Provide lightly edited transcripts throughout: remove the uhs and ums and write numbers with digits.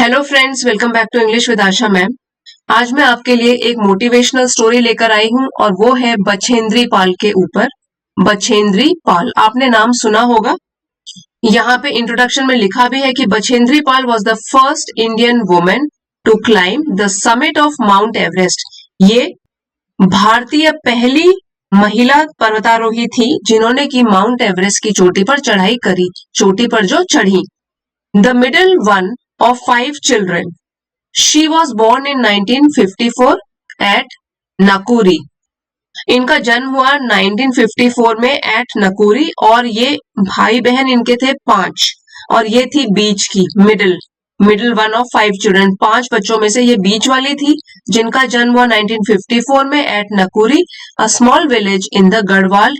Hello friends, welcome back to English with Asha ma'am. आज मैं आपके लिए एक मोटिवेशनल स्टोरी लेकर आई हूँ और वो है बछेंद्री पाल के ऊपर। बछेंद्री पाल आपने नाम सुना होगा। यहाँ पे इंट्रोडक्शन में लिखा भी है कि Bachendri Pal was the first Indian women to climb the summit of Mount Everest. ये भारतीय पहली महिला पर्वतारोही थी जिन्होंने की माउंट एवरेस्ट की चोटी पर चढ़ाई करी, चोटी पर जो चढ़ी। The middle one of 5 children. She was born in 1954 at Nakuri. इनका जन्म हुआ 1954 में एट नकुरी और ये भाई बहन इनके थे 5 और ये थी बीच की मिडिल वन ऑफ 5 चिल्ड्रन। 5 बच्चों में से ये बीच वाली थी जिनका जन्म हुआ 1954 में at Nakuri, a small village in the Garhwal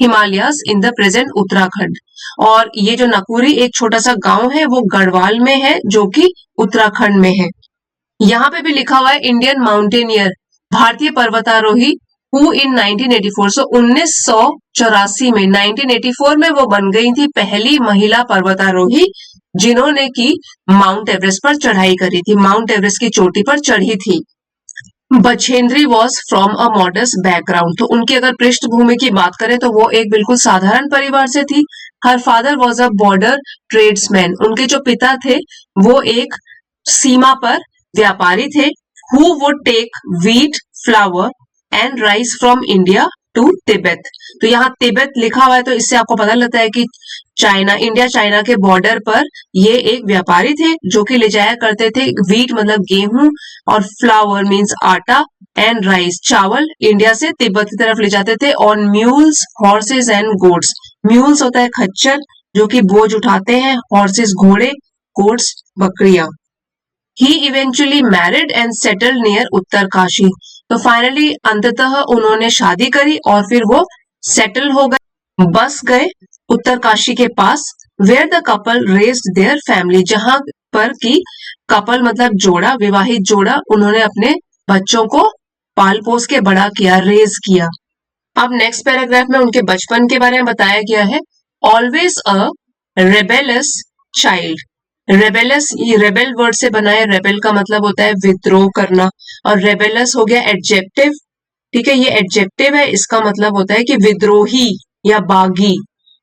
Himalayas in the present Uttarakhand. और ये जो नकुरी एक छोटा सा गांव है वो गढ़वाल में है जो कि उत्तराखंड में है। यहाँ पे भी लिखा हुआ है इंडियन माउंटेनियर, भारतीय पर्वतारोही हु इन 1984, सो 1984 में 1984 में वो बन गई थी पहली महिला पर्वतारोही जिन्होंने की माउंट एवरेस्ट पर चढ़ाई करी थी, माउंट एवरेस्ट की चोटी पर चढ़ी थी। Bachendri was from a modest background, तो उनकी अगर पृष्ठभूमि की बात करें तो वो एक बिल्कुल साधारण परिवार से थी। Her father was a border tradesman, उनके जो पिता थे वो एक सीमा पर व्यापारी थे। Who would take wheat, flour and rice from India to Tibet. तो यहाँ तिब्बत लिखा हुआ है तो इससे आपको पता लगता है कि इंडिया चाइना के बॉर्डर पर ये एक व्यापारी थे जो कि ले जाया करते थे व्हीट मतलब गेहूं और फ्लावर मींस आटा एंड राइस चावल इंडिया से तिब्बत की तरफ ले जाते थे on mules, horses and goats. Mules होता है खच्चर जो कि बोझ उठाते हैं, हॉर्सेस घोड़े, गोट्स बकरियां। He eventually married and settled near Uttarkashi, तो फाइनली अंततः उन्होंने शादी करी और फिर वो सेटल हो गए, बस गए उत्तरकाशी के पास। Where the couple raised their family, जहां पर की कपल मतलब जोड़ा, विवाहित जोड़ा, उन्होंने अपने बच्चों को पाल पोस के बड़ा किया, रेज किया। अब नेक्स्ट पैराग्राफ में उनके बचपन के बारे में बताया गया है। ऑलवेज अ रेबेलस चाइल्ड, रेबेलस ये रेबेल वर्ड से बना है। रेबेल का मतलब होता है विद्रोह करना और रेबेलस हो गया एडजेक्टिव, ठीक है, ये एडजेक्टिव है, इसका मतलब होता है कि विद्रोही या बागी।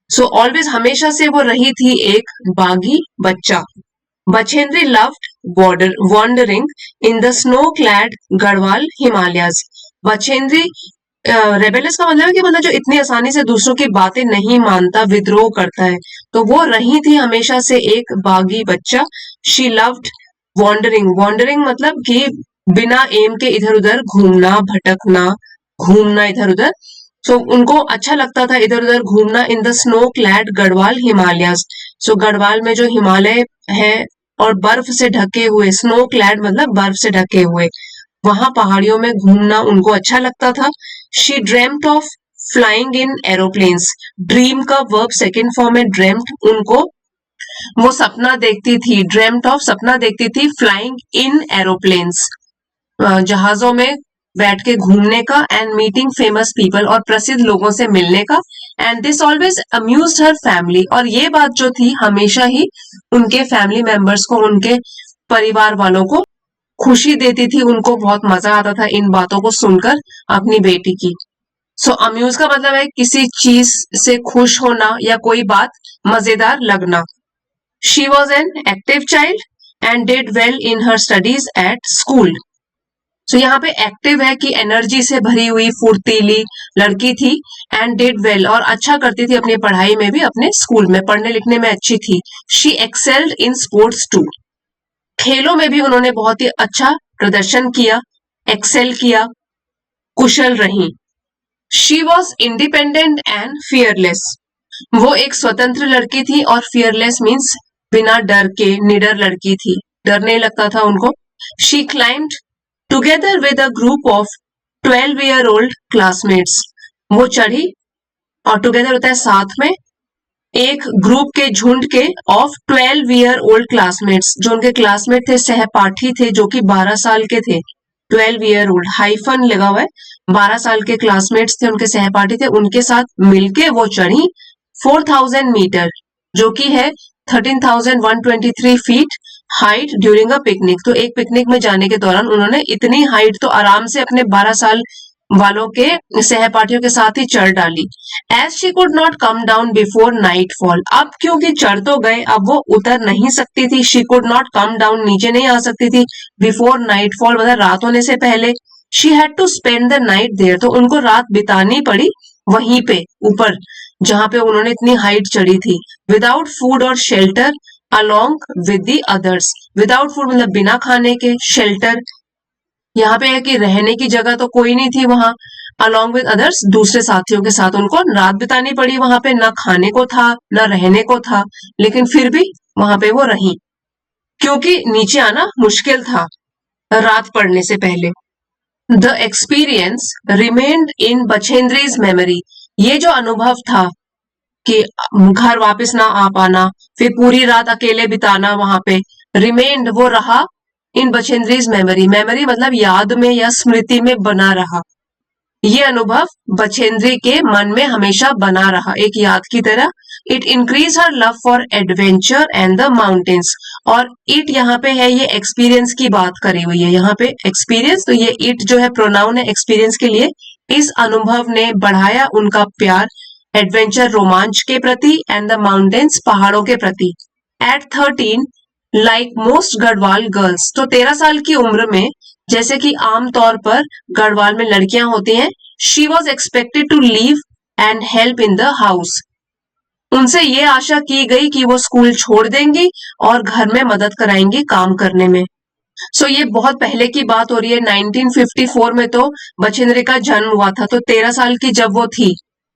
सो ऑलवेज हमेशा से वो रही थी एक बागी बच्चा। Bachendri loved wandering in the snow clad Garhwal Himalayas. Bachendri rebellious का मतलब है कि मतलब जो इतनी आसानी से दूसरों की बातें नहीं मानता, विद्रोह करता है, तो वो रही थी हमेशा से एक बागी बच्चा। शी लव्ड वॉन्डरिंग, वॉन्डरिंग मतलब कि बिना एम के इधर उधर घूमना, भटकना, घूमना इधर उधर। सो उनको अच्छा लगता था इधर उधर घूमना। In the snow clad Garhwal Himalayas, so Garhwal में जो हिमालय है और बर्फ से ढके हुए, स्नो क्लैड मतलब बर्फ से ढके हुए, वहां पहाड़ियों में घूमना उनको अच्छा लगता था। She dreamt of flying in aeroplanes, dream का वर्ब सेकेंड फॉर्म है ड्रेम्ट, उनको वो सपना देखती थी, ड्रेम्ट ऑफ सपना देखती थी, फ्लाइंग इन एरोप्लेन्स जहाजों में बैठ के घूमने का, एंड मीटिंग फेमस पीपल और प्रसिद्ध लोगों से मिलने का। And this always amused her family, और ये बात जो थी हमेशा ही उनके फैमिली मेंबर्स को, उनके परिवार वालों को खुशी देती थी, उनको बहुत मजा आता था इन बातों को सुनकर अपनी बेटी की। सो अम्यूज का मतलब है किसी चीज से खुश होना या कोई बात मजेदार लगना। She was an active child and did well in her studies at school. So यहाँ पे एक्टिव है कि एनर्जी से भरी हुई फुर्तीली लड़की थी, एंड डिड वेल और अच्छा करती थी अपनी पढ़ाई में भी, अपने स्कूल में पढ़ने लिखने में अच्छी थी। She excelled in sports too, खेलों में भी उन्होंने बहुत ही अच्छा प्रदर्शन किया, एक्सेल किया, कुशल रही। She was independent and fearless, वो एक स्वतंत्र लड़की थी और फियरलेस मीन्स बिना डर के निडर लड़की थी, डर नहीं लगता था उनको। She climbed together with a group of 12-year-old classmates, वो चढ़ी और टुगेदर होता है साथ में, एक ग्रुप के झुंड के ऑफ 12-year-old क्लासमेट्स, जो उनके क्लासमेट थे, सहपाठी थे जो कि 12 साल के थे। 12-year-old हाइफन लगा हुआ है, 12 साल के क्लासमेट्स थे, उनके सहपाठी थे, उनके साथ मिलके वो चढ़ी 4000 मीटर जो कि है 13,123 feet height during a picnic, तो एक पिकनिक में जाने के दौरान उन्होंने इतनी हाइट तो आराम से अपने 12 साल वालों के सहपाठियों के साथ ही चढ़ डाली। As she could not come down before nightfall, अब क्योंकि चढ़ तो गए, अब वो उतर नहीं सकती थी। She could not come down, नीचे नहीं आ सकती थी। बिफोर नाइट फॉल मतलब रात होने से पहले। She had to spend the night there, तो उनको रात बितानी पड़ी वहीं पे ऊपर जहां पे उन्होंने इतनी हाइट चढ़ी थी। विदाउट फूड और shelter along with the others, without food मतलब बिना खाने के, शेल्टर यहाँ पे है कि रहने की जगह तो कोई नहीं थी वहां, अलोंग विद अदर्स दूसरे साथियों के साथ उनको रात बितानी पड़ी वहां पे, ना खाने को था ना रहने को था, लेकिन फिर भी वहां पे वो रही क्योंकि नीचे आना मुश्किल था रात पड़ने से पहले। The experience remained in Bachendri's memory, ये जो अनुभव था कि घर वापस ना आ पाना, फिर पूरी रात अकेले बिताना वहां पे, रिमेन्ड वो रहा इन बछेंद्रीज मेमोरी, मेमोरी मतलब याद में या स्मृति में बना रहा। ये अनुभव बछेंद्री के मन में हमेशा बना रहा एक याद की तरह। It increase her love for adventure and the mountains, और इट यहाँ पे है ये एक्सपीरियंस की बात करी हुई है यहाँ पे एक्सपीरियंस, तो ये इट जो है प्रोनाउन है एक्सपीरियंस के लिए। इस अनुभव ने बढ़ाया उनका प्यार एडवेंचर रोमांच के प्रति एंड द माउंटेन्स पहाड़ों के प्रति। At 13 like most Garhwal girls, तो 13 साल की उम्र में जैसे कि आमतौर पर गढ़वाल में लड़कियां होती हैं, she was expected to leave and help in the house, उनसे ये आशा की गई कि वो स्कूल छोड़ देंगी और घर में मदद कराएंगी काम करने में। सो ये बहुत पहले की बात हो रही है, 1954 में तो बछेंद्री का जन्म हुआ था, तो 13 साल की जब वो थी,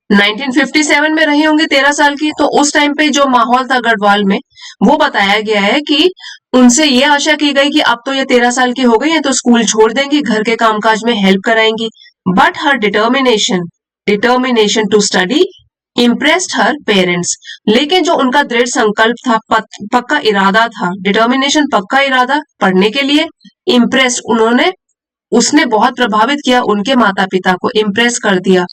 1957 में रही होंगी 13 साल की, तो उस टाइम पे जो माहौल था गढ़वाल में वो बताया गया है कि उनसे ये आशा की गई कि अब तो ये 13 साल की हो गई है तो स्कूल छोड़ देंगी, घर के कामकाज में हेल्प कराएंगी। But her determination to study impressed her parents, लेकिन जो उनका दृढ़ संकल्प था, पक्का इरादा था, डिटर्मिनेशन पक्का इरादा पढ़ने के लिए, इम्प्रेस्ड उसने बहुत प्रभावित किया उनके माता पिता को, इम्प्रेस कर दिया।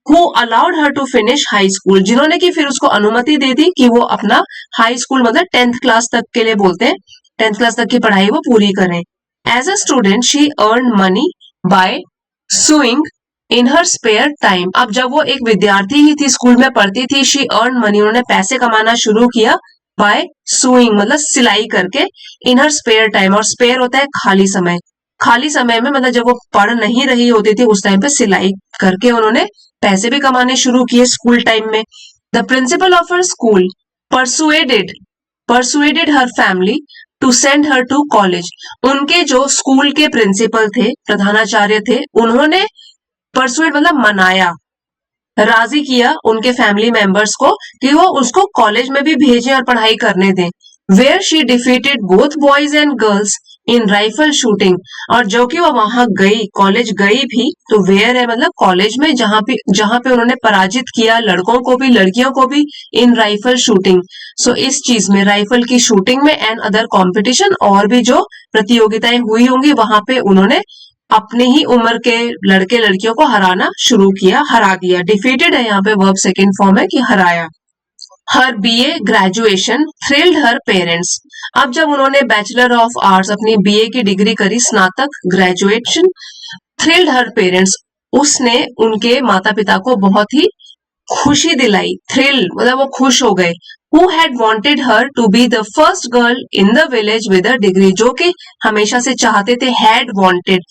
Who allowed her to finish high school, जिन्होंने की फिर उसको अनुमति दे दी कि वो अपना हाई स्कूल मतलब 10th क्लास तक के लिए बोलते हैं, 10th क्लास तक की पढ़ाई वो पूरी करें। As a student she earn money by sewing in her spare time, अब जब वो एक विद्यार्थी ही थी, स्कूल में पढ़ती थी, शी अर्न मनी, उन्होंने पैसे कमाना शुरू किया, बाय सुइंग मतलब सिलाई करके, इन हर स्पेयर टाइम, और स्पेयर होता है खाली समय, खाली समय में मतलब जब वो पढ़ नहीं रही होती थी उस टाइम पे सिलाई करके उन्होंने पैसे भी कमाने शुरू किए स्कूल टाइम में। The principal of her school persuaded her family to send her to college, उनके जो स्कूल के प्रिंसिपल थे, प्रधानाचार्य थे, उन्होंने परसुएड मतलब मनाया, राजी किया उनके फैमिली मेंबर्स को कि वो उसको कॉलेज में भी भेजें और पढ़ाई करने दें। Where she defeated both boys and girls in rifle shooting, और जो कि वो वहां गई, कॉलेज गई भी, तो वेयर है मतलब कॉलेज में, जहां पे उन्होंने पराजित किया लड़कों को भी लड़कियों को भी, इन राइफल शूटिंग। सो इस चीज में राइफल की शूटिंग में एंड अदर कॉम्पिटिशन, और भी जो प्रतियोगिताएं हुई होंगी वहां पे उन्होंने अपनी ही उम्र के लड़के लड़कियों को हराना शुरू किया, हरा दिया। डिफीटेड है यहाँ पे वर्ब सेकंड फॉर्म है कि हराया। हर बीए ग्रेजुएशन थ्रिल्ड हर पेरेंट्स, अब जब उन्होंने बैचलर ऑफ आर्ट्स अपनी बीए की डिग्री करी, स्नातक ग्रेजुएशन, थ्रिल्ड हर पेरेंट्स, उसने उनके माता पिता को बहुत ही खुशी दिलाई, थ्रिल मतलब वो खुश हो गए। Who had wanted her to be the first girl in the village with a degree, जो कि हमेशा से चाहते थे, हैड वॉन्टेड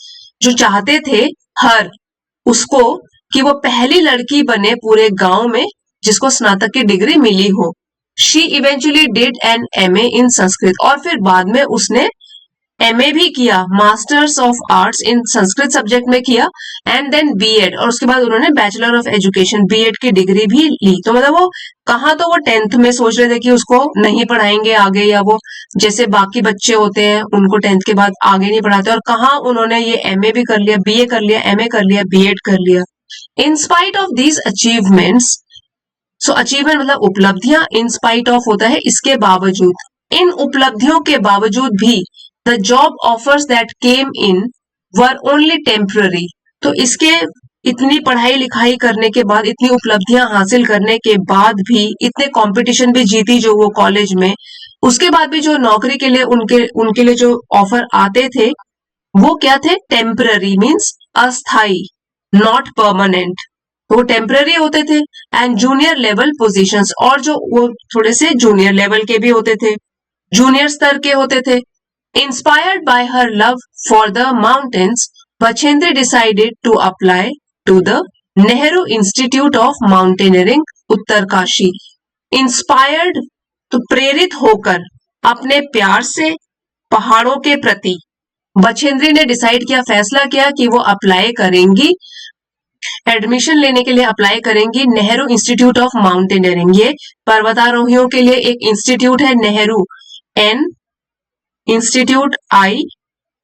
जो चाहते थे, हर उसको कि वो पहली लड़की बने पूरे गांव में जिसको स्नातक की डिग्री मिली हो। She eventually did an MA इन संस्कृत, और फिर बाद में उसने एमए भी किया, masters of arts in Sanskrit subject में किया, एंड देन बीएड, और उसके बाद उन्होंने बैचलर ऑफ एजुकेशन बीएड की डिग्री भी ली। तो मतलब वो कहाँ, तो वो 10th में सोच रहे थे कि उसको नहीं पढ़ाएंगे आगे, या वो जैसे बाकी बच्चे होते हैं उनको 10th के बाद आगे नहीं पढ़ाते, और कहाँ उन्होंने ये एमए भी कर लिया, बीए कर लिया, एमए कर लिया, बीएड कर लिया। In spite of these achievements, so achievement मतलब उपलब्धियां, इन स्पाइट ऑफ होता है इसके बावजूद, इन उपलब्धियों के बावजूद भी, the job offers that came in were only temporary, तो इसके इतनी पढ़ाई लिखाई करने के बाद, इतनी उपलब्धियां हासिल करने के बाद भी, इतने कंपटीशन भी जीती जो वो कॉलेज में, उसके बाद भी जो नौकरी के लिए उनके उनके लिए जो ऑफर आते थे वो क्या थे, टेम्पररी मीन्स अस्थाई, नॉट परमानेंट, वो टेम्पररी होते थे। एंड जूनियर लेवल पोजीशंस, और जो वो थोड़े से जूनियर लेवल के भी होते थे, जूनियर स्तर के होते थे। Inspired by her love for the mountains, Bachendri decided to apply to the Nehru Institute of Mountaineering Uttarkashi. Inspired तो प्रेरित होकर, अपने प्यार से पहाड़ों के प्रति बछेंद्री ने डिसाइड किया, फैसला किया कि वो अप्लाई करेंगी, एडमिशन लेने के लिए अप्लाई करेंगी नेहरू इंस्टीट्यूट ऑफ माउंटेनियरिंग। ये पर्वतारोहियों के लिए एक इंस्टीट्यूट है, Nehru, N institute, I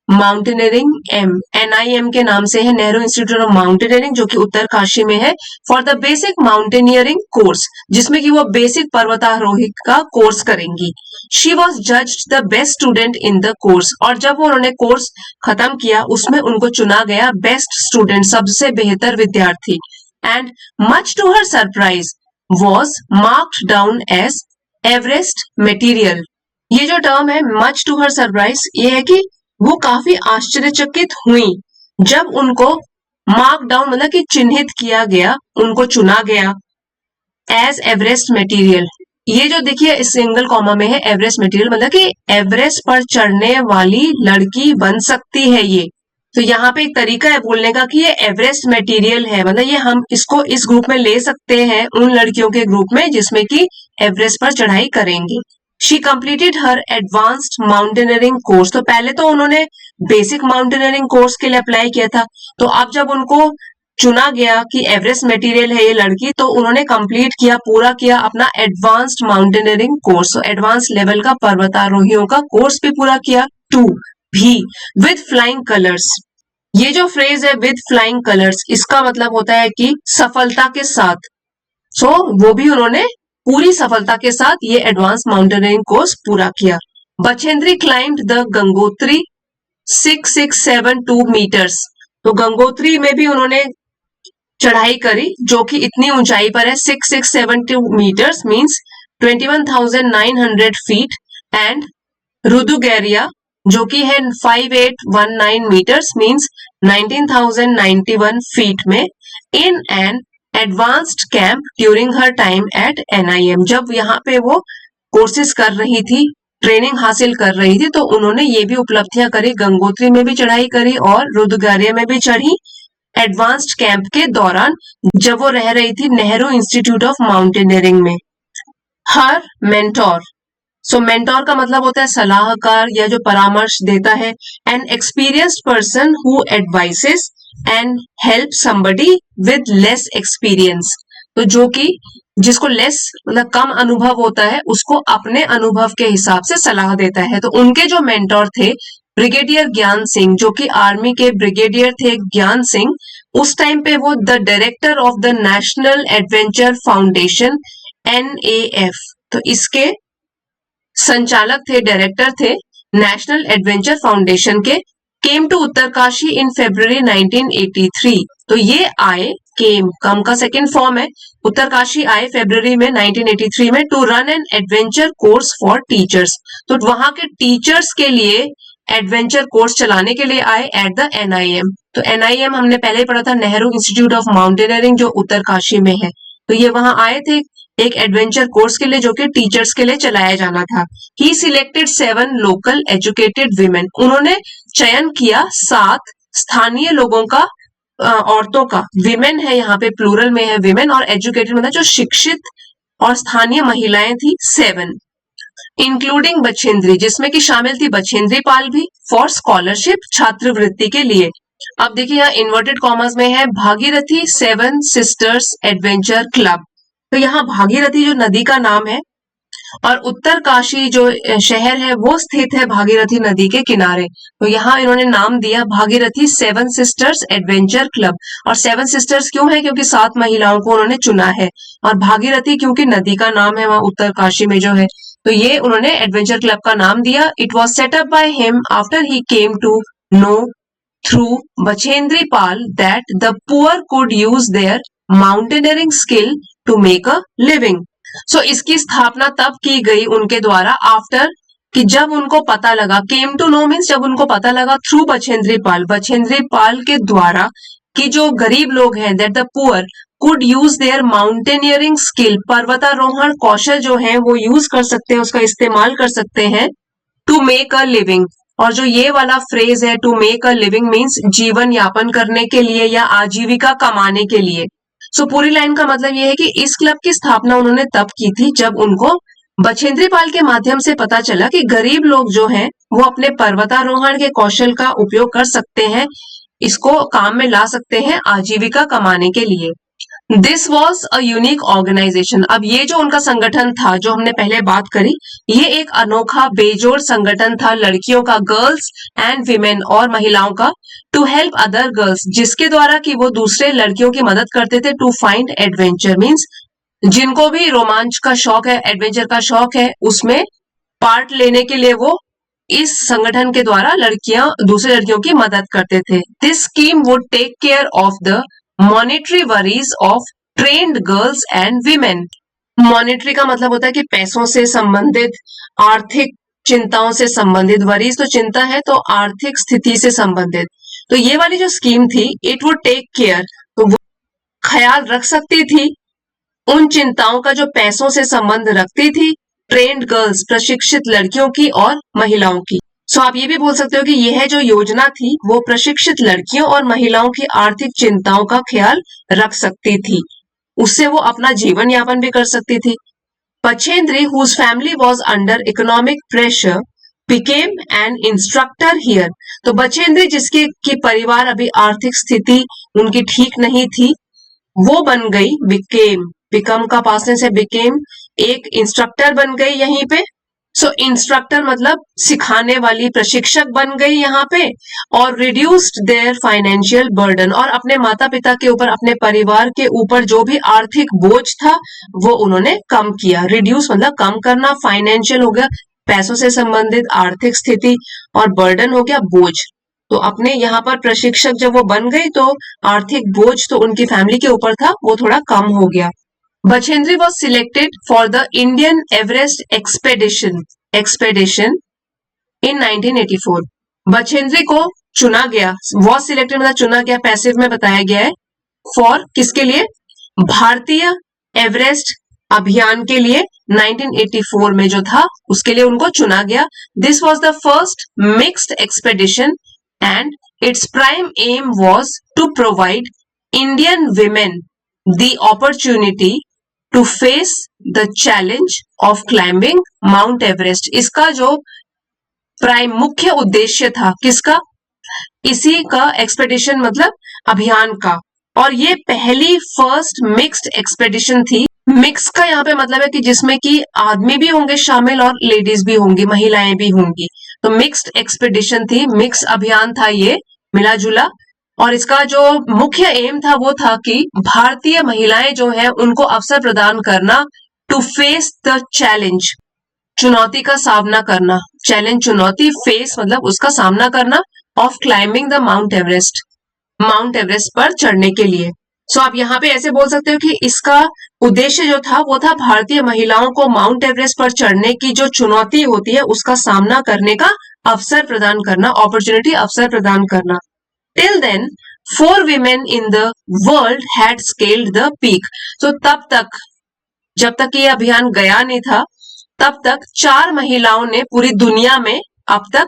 mountaineering, M NIM के नाम से है, नेहरू इंस्टीट्यूट ऑफ माउंटेनियरिंग, जो कि उत्तरकाशी में है, for the basic mountaineering course, जिसमें कि वो बेसिक पर्वतारोही का कोर्स करेंगी। She was judged the best student in the course, और जब उन्होंने कोर्स खत्म किया उसमें उनको चुना गया बेस्ट स्टूडेंट, सबसे बेहतर विद्यार्थी। And much to her surprise was marked down as Everest material. ये जो टर्म है मच टू हर सरप्राइज, ये है कि वो काफी आश्चर्यचकित हुई जब उनको मार्क डाउन मतलब कि चिन्हित किया गया, उनको चुना गया एज एवरेस्ट मटेरियल। ये जो देखिए इस सिंगल कॉमा में है एवरेस्ट मटेरियल, मतलब कि एवरेस्ट पर चढ़ने वाली लड़की बन सकती है ये। तो यहाँ पे एक तरीका है बोलने का कि ये एवरेस्ट मटेरियल है, मतलब ये हम इसको इस ग्रुप में ले सकते हैं, उन लड़कियों के ग्रुप में जिसमें कि एवरेस्ट पर चढ़ाई करेंगी। She completed her advanced mountaineering course, तो पहले तो उन्होंने बेसिक माउंटेनियरिंग कोर्स के लिए अप्लाई किया था, तो अब जब उनको चुना गया कि एवरेस्ट मटेरियल है ये लड़की, तो उन्होंने कंप्लीट किया, पूरा किया अपना एडवांस्ड माउंटेनियरिंग कोर्स, तो एडवांस लेवल का पर्वतारोहियों का कोर्स भी पूरा किया। 2 भी विद फ्लाइंग कलर्स, ये जो फ्रेज है विद फ्लाइंग कलर्स, इसका मतलब होता है कि सफलता के साथ। सो वो भी उन्होंने पूरी सफलता के साथ ये एडवांस माउंटेनियरिंग कोर्स पूरा किया। Bachendri climbed the Gangotri 6672 metres, तो गंगोत्री में भी उन्होंने चढ़ाई करी जो कि इतनी ऊंचाई पर है, 6672 metres means 21,900 feet. And Rudugaira जो कि है 5819 मीटर्स मींस 19,091 फीट में, in an advanced camp during her time at NIM, जब यहाँ पे वो कोर्सेज कर रही थी, ट्रेनिंग हासिल कर रही थी, तो उन्होंने ये भी उपलब्धियां करी, गंगोत्री में भी चढ़ाई करी और रुद्रगारिया में भी चढ़ी एडवांस्ड कैंप के दौरान, जब वो रह रही थी नेहरू इंस्टीट्यूट ऑफ माउंटेनियरिंग में। हर मेंटोर, सो मेंटोर का मतलब होता है सलाहकार या जो परामर्श देता है, N experienced person who advices and help somebody with less experience, तो जो कि जिसको लेस मतलब कम अनुभव होता है उसको अपने अनुभव के हिसाब से सलाह देता है। तो उनके जो मेंटोर थे ब्रिगेडियर ज्ञान सिंह, जो कि आर्मी के ब्रिगेडियर थे ज्ञान सिंह, उस टाइम पे वो the director of the National Adventure foundation NAF, तो इसके संचालक थे, डायरेक्टर थे नेशनल एडवेंचर फाउंडेशन के। Came to Uttarkashi in February 1983, तो ये आए, केम कम का सेकेंड फॉर्म है, उत्तरकाशी आए फरवरी में 1983 में, to run an adventure course for teachers, तो वहां के टीचर्स के लिए एडवेंचर कोर्स चलाने के लिए आए एट द NIM। तो NIM हमने पहले ही पढ़ा था, नेहरू इंस्टीट्यूट ऑफ माउंटेनियरिंग, जो उत्तरकाशी में है, तो ये वहां आए थे एक एडवेंचर कोर्स के लिए जो कि टीचर्स के लिए चलाया जाना था। ही सिलेक्टेड 7 लोकल एजुकेटेड विमेन, उन्होंने चयन किया 7 स्थानीय लोगों का, औरतों का, विमेन है यहाँ पे प्लूरल में है विमेन, और एजुकेटेड मतलब जो शिक्षित और स्थानीय महिलाएं थी 7, इंक्लूडिंग बछेंद्री, जिसमें कि शामिल थी बछेंद्री पाल भी, फॉर स्कॉलरशिप छात्रवृत्ति के लिए। अब देखिए यहाँ इन्वर्टेड कॉमर्स में है भागीरथी 7 सिस्टर्स एडवेंचर क्लब, तो यहाँ भागीरथी जो नदी का नाम है और उत्तरकाशी जो शहर है वो स्थित है भागीरथी नदी के किनारे, तो यहाँ इन्होंने नाम दिया भागीरथी 7 सिस्टर्स एडवेंचर क्लब। और 7 सिस्टर्स क्यों है, क्योंकि 7 महिलाओं को उन्होंने चुना है, और भागीरथी क्योंकि नदी का नाम है वहां उत्तरकाशी में जो है, तो ये उन्होंने एडवेंचर क्लब का नाम दिया। It was set up by him after he came to know through Bachendri Pal that the poor could use their mountaineering skill to make a living. So इसकी स्थापना तब की गई उनके द्वारा आफ्टर कि जब उनको पता लगा, केम टू नो मीन्स जब उनको पता लगा थ्रू बछेंद्री पाल के द्वारा कि जो गरीब लोग हैं that the poor could use their mountaineering skill, पर्वतारोहण कौशल जो है वो यूज कर सकते हैं, उसका इस्तेमाल कर सकते हैं टू मेक अ लिविंग। और जो ये वाला फ्रेज है to make a living means जीवन यापन करने के लिए या आजीविका कमाने के लिए। सो पूरी लाइन का मतलब ये है कि इस क्लब की स्थापना उन्होंने तब की थी जब उनको बछेंद्री पाल के माध्यम से पता चला कि गरीब लोग जो हैं वो अपने पर्वतारोहण के कौशल का उपयोग कर सकते हैं, इसको काम में ला सकते हैं आजीविका कमाने के लिए। This was a unique organisation. अब ये जो उनका संगठन था जो हमने पहले बात करी, ये एक अनोखा बेजोड़ संगठन था लड़कियों का, गर्ल्स एंड विमेन और महिलाओं का, टू हेल्प अदर गर्ल्स, जिसके द्वारा कि वो दूसरे लड़कियों की मदद करते थे, टू फाइंड एडवेंचर मीन्स जिनको भी रोमांच का शौक है, एडवेंचर का शौक है, उसमें पार्ट लेने के लिए वो इस संगठन के द्वारा लड़कियां दूसरे लड़कियों की मदद करते थे। This scheme would take care of the monetary worries of trained girls and women. Monetary का मतलब होता है कि पैसों से संबंधित, आर्थिक चिंताओं से संबंधित, वरीज तो चिंता है तो आर्थिक स्थिति से संबंधित। तो ये वाली जो स्कीम थी इट वुड टेक केयर, तो वो ख्याल रख सकती थी उन चिंताओं का जो पैसों से संबंध रखती थी ट्रेन्ड गर्ल्स, प्रशिक्षित लड़कियों की और महिलाओं की। सो आप ये भी बोल सकते हो कि यह जो योजना थी वो प्रशिक्षित लड़कियों और महिलाओं की आर्थिक चिंताओं का ख्याल रख सकती थी, उससे वो अपना जीवन यापन भी कर सकती थी। Bachendri whose family was under economic pressure became an instructor here। तो बछेंद्री जिसके की परिवार अभी आर्थिक स्थिति उनकी ठीक नहीं थी, वो बन गई, बिकम का पास्ट टेंस है, बिकेम, एक इंस्ट्रक्टर बन गई यहीं पे। सो इंस्ट्रक्टर मतलब सिखाने वाली, प्रशिक्षक बन गई यहाँ पे, और रिड्यूस्ड देयर फाइनेंशियल बर्डन, और अपने माता पिता के ऊपर, अपने परिवार के ऊपर जो भी आर्थिक बोझ था वो उन्होंने कम किया। रिड्यूस मतलब कम करना, फाइनेंशियल हो गया पैसों से संबंधित आर्थिक स्थिति, और बर्डन हो गया बोझ। तो अपने यहाँ पर प्रशिक्षक जब वो बन गई तो आर्थिक बोझ तो उनकी फैमिली के ऊपर था वो थोड़ा कम हो गया। Bachendri was selected for the Indian Everest expedition in 1984। Bachendri को चुना गया, was selected मतलब चुना गया, पैसिव में बताया गया है, फॉर किसके लिए, भारतीय एवरेस्ट अभियान के लिए 1984 में जो था उसके लिए उनको चुना गया। This was the first mixed expedition and its prime aim was to provide Indian women the opportunity to face the challenge of climbing Mount Everest। इसका जो प्राइम मुख्य उद्देश्य था किसका, इसी का एक्सपेडिशन मतलब अभियान का, और ये पहली फर्स्ट मिक्स्ड एक्सपेडिशन थी। मिक्स का यहाँ पे मतलब है कि जिसमें कि आदमी भी होंगे शामिल और लेडीज भी होंगी, महिलाएं भी होंगी, तो मिक्स्ड एक्सपेडिशन थी, मिक्स अभियान था ये, मिला जुला। और इसका जो मुख्य एम था वो था कि भारतीय महिलाएं जो है उनको अवसर प्रदान करना, टू फेस द चैलेंज, चुनौती का सामना करना, चैलेंज चुनौती, फेस मतलब उसका सामना करना, of climbing the mount Everest, mount Everest पर चढ़ने के लिए। सो आप यहाँ पे ऐसे बोल सकते हो कि इसका उद्देश्य जो था वो था भारतीय महिलाओं को माउंट एवरेस्ट पर चढ़ने की जो चुनौती होती है उसका सामना करने का अवसर प्रदान करना, अपॉर्चुनिटी, अवसर प्रदान करना। Till then 4 women in the world had scaled the peak। तो तब तक, जब तक ये अभियान गया नहीं था तब तक 4 महिलाओं ने पूरी दुनिया में अब तक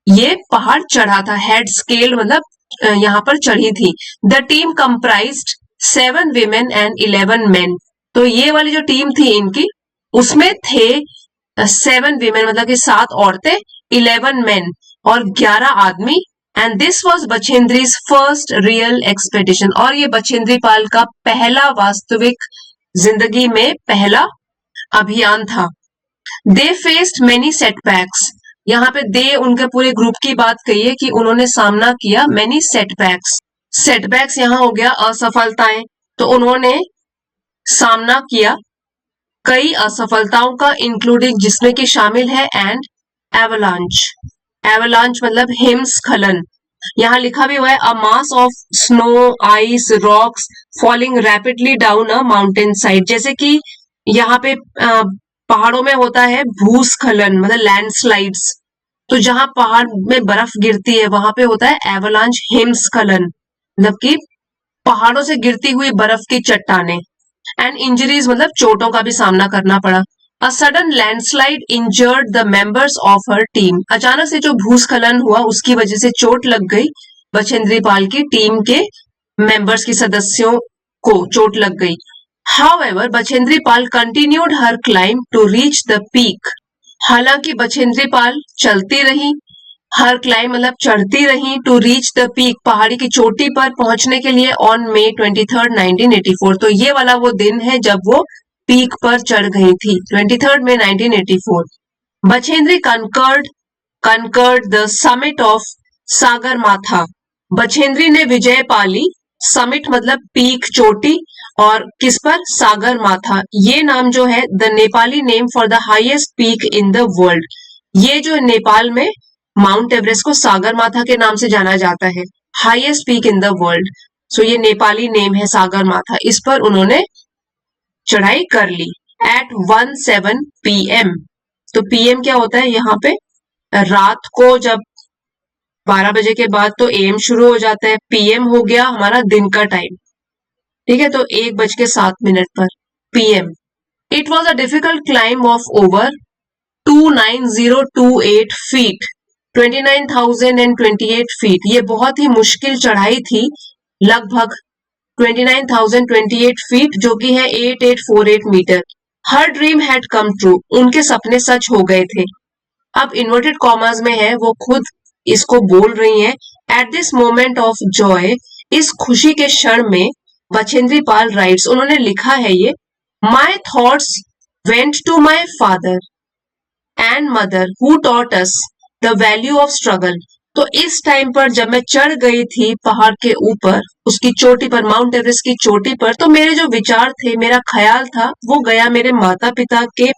ये पहाड़ चढ़ा था। हेड स्केल मतलब यहाँ पर चढ़ी थी। The team comprised 7 women and 11 men। तो ये वाली जो टीम थी इनकी उसमें थे 7 women मतलब कि 7 औरतें, 11 men और 11 आदमी। And this was Bachendri's first real expedition, और ये बछेंद्री पाल का पहला वास्तविक जिंदगी में पहला अभियान था। दे फेस्ड मेनी सेटबैक्स, यहाँ पे दे उनके पूरे ग्रुप की बात कही है कि उन्होंने सामना किया मेनी सेटबैक्स। सेटबैक्स यहाँ हो गया असफलताएं, तो उन्होंने सामना किया कई असफलताओं का, इंक्लूडिंग जिसमें कि शामिल है एंड एवलांच। एवलांच मतलब हिमस्खलन, यहाँ लिखा भी हुआ है a mass of snow, ice, rocks falling rapidly down a mountain side. जैसे कि यहाँ पे पहाड़ों में होता है भूस्खलन, मतलब लैंडस्लाइड्स। तो जहां पहाड़ में बर्फ गिरती है वहां पे होता है एवलांच, हिमस्खलन, मतलब कि पहाड़ों से गिरती हुई बर्फ की चट्टानें। एंड इंजरीज, मतलब चोटों का भी सामना करना पड़ा। A sudden landslide injured the members of her team. अचानक से जो भूस्खलन हुआ उसकी वजह से चोट लग गई बछेंद्री पाल की टीम के मेंबर्स की सदस्यों को चोट लग गई। However Bachendri Pal continued her climb to reach the peak. हालांकि बछेंद्री पाल चलती रही, हर क्लाइम मतलब चढ़ती रही, टू रीच द पीक पहाड़ी की चोटी पर पहुंचने के लिए, ऑन May 23, 1984। तो ये वाला वो दिन है जब वो पीक पर चढ़ गई थी, 23 May 1984। Bachendri conquered the summit of Sagarmatha. Bachendri ने विजय पाली, समिट मतलब पीक, चोटी, और किस पर? सागरमाथा। ये नाम जो है the Nepali name for the highest peak in the world. ये जो नेपाल में माउंट एवरेस्ट को सागरमाथा के नाम से जाना जाता है, highest peak in the world. So ये नेपाली नेम है सागरमाथा, इस पर उन्होंने चढ़ाई कर ली एट 1:07 PM। तो PM क्या होता है यहाँ पे? रात को जब 12 बजे के बाद तो AM शुरू हो जाता है, PM हो गया हमारा दिन का टाइम, ठीक है। तो 1:07 पर PM। It was a difficult climb of over 29028 feet, 29,028 feet. ये बहुत ही मुश्किल चढ़ाई थी, लगभग 29,028 फीट, जो कि है 8848 metre. Her dream had come true, उनके सपने सच हो गए थे। अब इन्वर्टेड कॉमर्स में है, वो खुद इसको बोल रही हैं। At this moment of Joy, इस खुशी के क्षण में, बछेंद्री पाल राइट्स, उन्होंने लिखा है ये, my thoughts went to my father and mother who taught us the value of struggle. तो इस टाइम पर जब मैं चढ़ गई थी पहाड़ के ऊपर, उसकी चोटी पर, माउंट एवरेस्ट की चोटी पर, तो मेरे जो विचार थे, मेरा ख्याल था, वो गया मेरे माता पिता के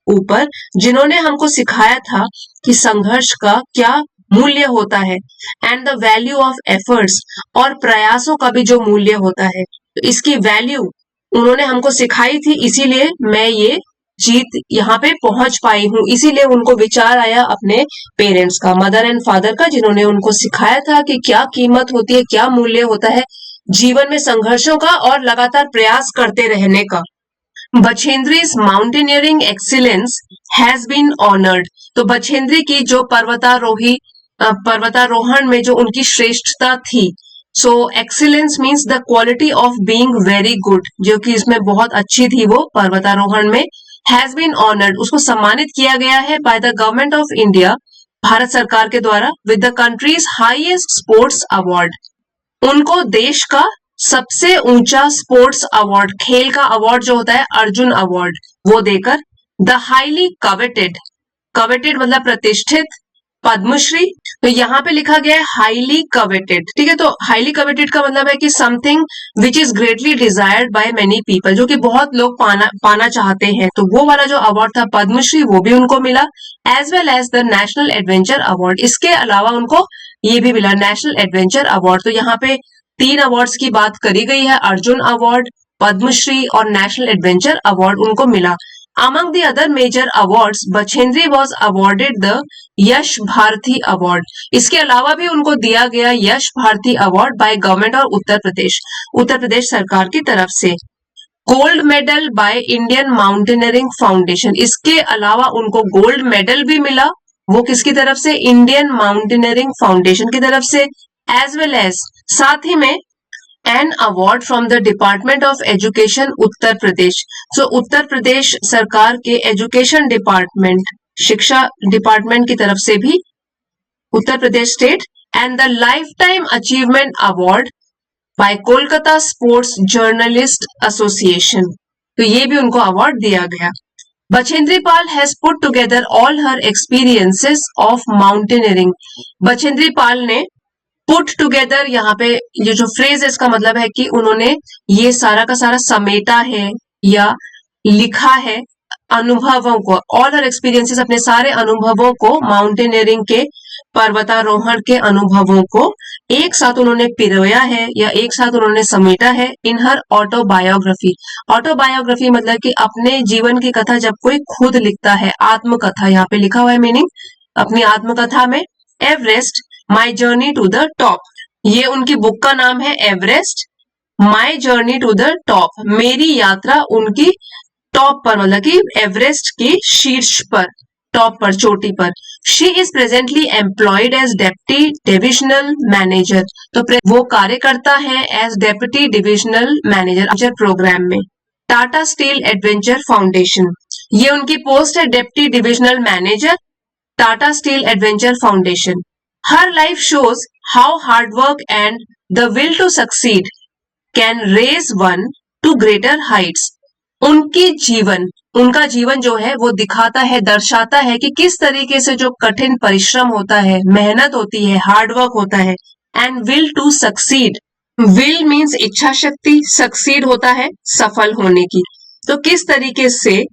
ऊपर, जिन्होंने हमको सिखाया था कि संघर्ष का क्या मूल्य होता है, and the value of efforts, और प्रयासों का भी जो मूल्य होता है, तो इसकी वैल्यू उन्होंने हमको सिखाई थी। इसीलिए मैं ये जीत यहाँ पे पहुंच पाई हूँ। इसीलिए उनको विचार आया अपने पेरेंट्स का, मदर एंड फादर का, जिन्होंने उनको सिखाया था कि क्या कीमत होती है, क्या मूल्य होता है जीवन में संघर्षों का और लगातार प्रयास करते रहने का। Bachendri's mountaineering excellence has been honoured. तो बछेंद्री की जो पर्वतारोहण में जो उनकी श्रेष्ठता थी, so excellence means the quality of being very good, जो कि इसमें बहुत अच्छी थी वो पर्वतारोहण में, हैज बीन ऑनर्ड, उसको सम्मानित किया गया है by the government of India, Bharat सरकार के द्वारा, with the countries highest sports award. उनको देश का सबसे ऊंचा स्पोर्ट्स अवार्ड, खेल का अवार्ड जो होता है अर्जुन अवार्ड, वो देकर, द हाईली कवेटेड, कवेटेड मतलब प्रतिष्ठित, पद्मश्री। तो यहाँ पे लिखा गया है हाईली कवेटेड, ठीक है। तो हाईली कवेटेड का मतलब है कि something which is greatly desired by many people, जो कि बहुत लोग पाना चाहते हैं। तो वो वाला जो अवार्ड था पद्मश्री, वो भी उनको मिला, as well as the National Adventure Award. इसके अलावा उनको ये भी मिला, नेशनल एडवेंचर अवार्ड। तो यहाँ पे 3 अवार्ड्स की बात करी गई है, अर्जुन अवार्ड, पद्मश्री और नेशनल एडवेंचर अवार्ड उनको मिला। Among the other major awards, बछेंद्री was awarded the Yash Bharati award. इसके अलावा भी उनको दिया गया Yash Bharati award by government और उत्तर प्रदेश सरकार की तरफ से। Gold medal by Indian Mountaineering Foundation, इसके अलावा उनको गोल्ड मेडल भी मिला, वो किसकी तरफ से? इंडियन माउंटेनियरिंग फाउंडेशन की तरफ से। एज वेल एज, साथ ही में, an award from the department of education Uttar Pradesh. So Uttar Pradesh सरकार के एजुकेशन डिपार्टमेंट, शिक्षा डिपार्टमेंट की तरफ से भी, Uttar Pradesh state, and the life time achievement award by Kolkata sports journalist association. तो ये भी उनको अवार्ड दिया गया। Bachendri Pal has put together all her experiences of mountaineering. Bachendri Pal ने पुट टुगेदर, यहाँ पे ये जो फ्रेज है इसका मतलब है कि उन्होंने ये सारा का सारा समेटा है या लिखा है अनुभवों को, ऑल हर एक्सपीरियंसेस, अपने सारे अनुभवों को माउंटेनियरिंग के पर्वतारोहण के अनुभवों को एक साथ उन्होंने पिरोया है या एक साथ उन्होंने समेटा है इन हर ऑटोबायोग्राफी। ऑटोबायोग्राफी मतलब कि अपने जीवन की कथा जब कोई खुद लिखता है, आत्मकथा यहाँ पे लिखा हुआ है मीनिंग, अपनी आत्मकथा में। Everest my journey to the top, ये उनकी बुक का नाम है Everest my journey to the top, मेरी यात्रा उनकी टॉप पर, मतलब कि एवरेस्ट के शीर्ष पर, टॉप पर, चोटी पर। She is presently employed as deputy divisional manager, तो वो कार्य करता है as deputy divisional manager programme में टाटा स्टील एडवेंचर फाउंडेशन। ये उनकी पोस्ट है deputy divisional manager Tata Steel Adventure Foundation. Her life shows how hard work and the will to succeed can raise one to greater heights. उनका जीवन जो है वो दिखाता है, दर्शाता है कि किस तरीके से जो कठिन परिश्रम होता है, मेहनत होती है, हार्ड वर्क होता है, and will to succeed, will means इच्छा शक्ति, सक्सीड होता है सफल होने की, तो किस तरीके से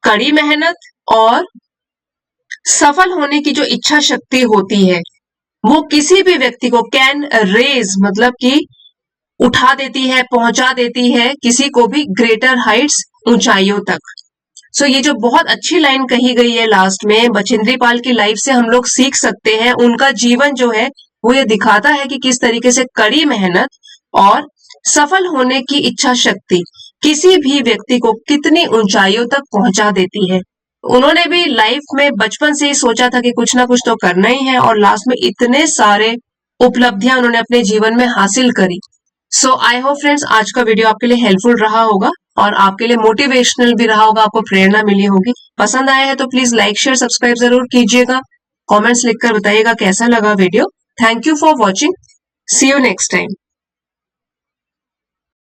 कड़ी मेहनत और सफल होने की जो इच्छा शक्ति होती है वो किसी भी व्यक्ति को कैन रेज मतलब कि उठा देती है, पहुंचा देती है किसी को भी ग्रेटर हाइट्स, ऊंचाइयों तक। सो ये जो बहुत अच्छी लाइन कही गई है लास्ट में, बछेंद्री पाल की लाइफ से हम लोग सीख सकते हैं। उनका जीवन जो है वो ये दिखाता है कि किस तरीके से कड़ी मेहनत और सफल होने की इच्छा शक्ति किसी भी व्यक्ति को कितनी ऊंचाइयों तक पहुंचा देती है। उन्होंने भी लाइफ में बचपन से ही सोचा था कि कुछ ना कुछ तो करना ही है, और लास्ट में इतने सारे उपलब्धियां उन्होंने अपने जीवन में हासिल करी। सो आई होप फ्रेंड्स आज का वीडियो आपके लिए हेल्पफुल रहा होगा और आपके लिए मोटिवेशनल भी रहा होगा, आपको प्रेरणा मिली होगी। पसंद आया है तो प्लीज लाइक शेयर सब्सक्राइब जरूर कीजिएगा, कमेंट्स लिखकर बताइएगा कैसा लगा video. Thank you for watching, see you next time.